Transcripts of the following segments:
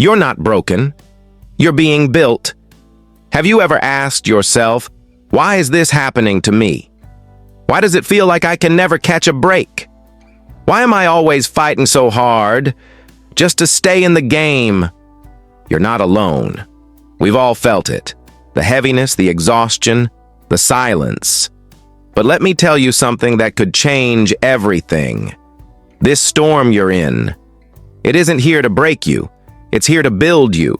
You're not broken. You're being built. Have you ever asked yourself, why is this happening to me? Why does it feel like I can never catch a break? Why am I always fighting so hard just to stay in the game? You're not alone. We've all felt it. The heaviness, the exhaustion, the silence. But let me tell you something that could change everything. This storm you're in, it isn't here to break you. It's here to build you.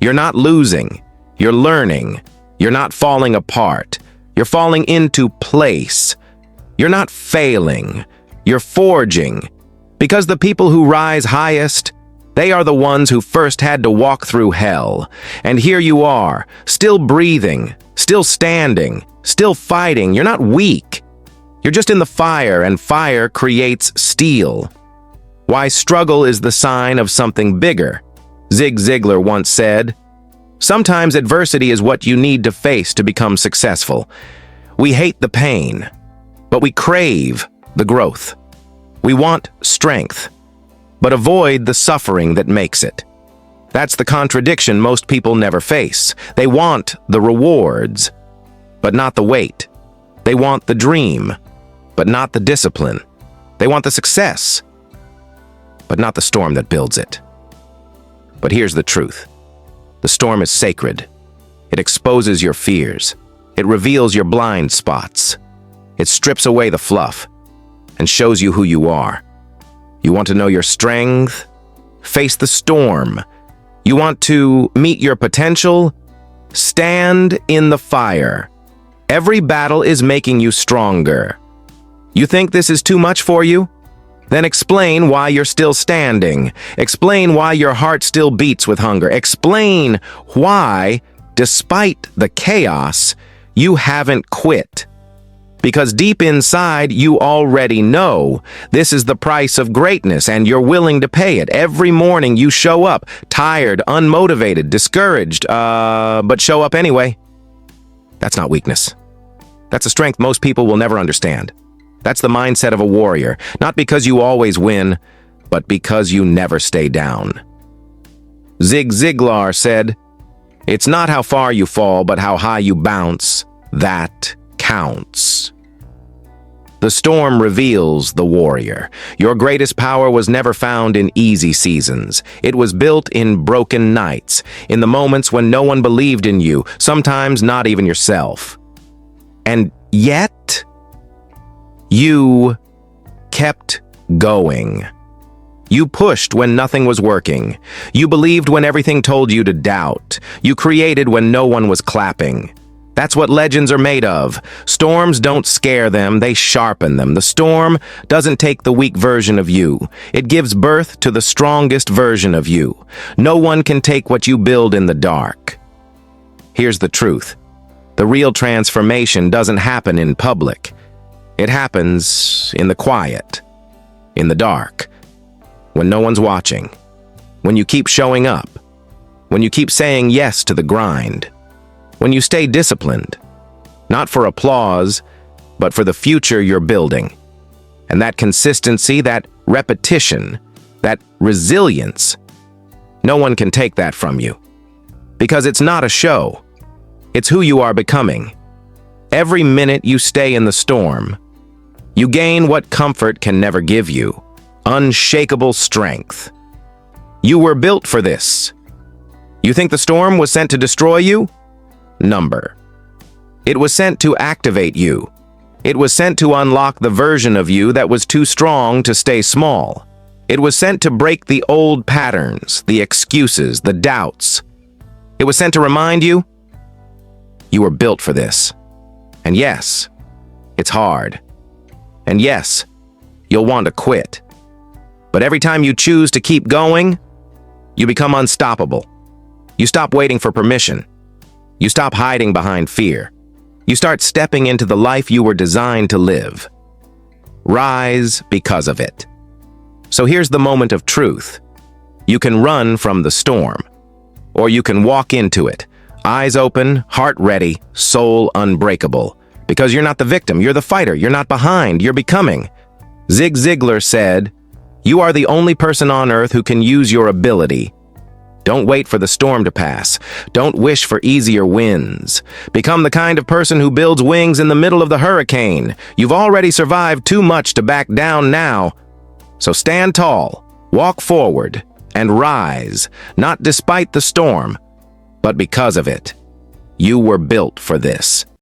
You're not losing. You're learning. You're not falling apart. You're falling into place. You're not failing. You're forging. Because the people who rise highest, they are the ones who first had to walk through hell. And here you are, still breathing, still standing, still fighting. You're not weak. You're just in the fire, and fire creates steel. Why struggle is the sign of something bigger. Ziglar once said, "Sometimes adversity is what you need to face to become successful." We hate the pain, but we crave the growth. We want strength, but avoid the suffering that makes it. That's the contradiction most people never face. They want the rewards, but not the wait. They want the dream, but not the discipline. They want the success, but not the storm that builds it. But here's the truth. The storm is sacred. It exposes your fears. It reveals your blind spots. It strips away the fluff and shows you who you are. You want to know your strength? Face the storm. You want to meet your potential? Stand in the fire. Every battle is making you stronger. You think this is too much for you? Then explain why you're still standing. Explain why your heart still beats with hunger. Explain why, despite the chaos, you haven't quit. Because deep inside, you already know this is the price of greatness, and you're willing to pay it. Every morning you show up, tired, unmotivated, discouraged, but show up anyway. That's not weakness. That's a strength most people will never understand. That's the mindset of a warrior, not because you always win, but because you never stay down. Ziglar said, "It's not how far you fall, but how high you bounce. That counts." The storm reveals the warrior. Your greatest power was never found in easy seasons. It was built in broken nights, in the moments when no one believed in you, sometimes not even yourself. And yet, you kept going. You pushed when nothing was working. You believed when everything told you to doubt. You created when no one was clapping. That's what legends are made of. Storms don't scare them, they sharpen them. The storm doesn't take the weak version of you. It gives birth to the strongest version of you. No one can take what you build in the dark. Here's the truth. The real transformation doesn't happen in public. It happens in the quiet, in the dark, when no one's watching, when you keep showing up, when you keep saying yes to the grind, when you stay disciplined, not for applause, but for the future you're building. And that consistency, that repetition, that resilience, no one can take that from you. Because it's not a show. It's who you are becoming. Every minute you stay in the storm, you gain what comfort can never give you, unshakable strength. You were built for this. You think the storm was sent to destroy you? Number. It was sent to activate you. It was sent to unlock the version of you that was too strong to stay small. It was sent to break the old patterns, the excuses, the doubts. It was sent to remind you, you were built for this. And yes, it's hard. And yes, you'll want to quit. But every time you choose to keep going, you become unstoppable. You stop waiting for permission. You stop hiding behind fear. You start stepping into the life you were designed to live. Rise because of it. So here's the moment of truth. You can run from the storm, or you can walk into it, eyes open, heart ready, soul unbreakable. Because you're not the victim, you're the fighter, you're not behind, you're becoming. Ziglar said, "You are the only person on earth who can use your ability Don't wait for the storm to pass. Don't wish for easier winds. Become the kind of person who builds wings in the middle of the hurricane. You've already survived too much to back down now. So stand tall, walk forward, and rise, not despite the storm, but because of it. You were built for this.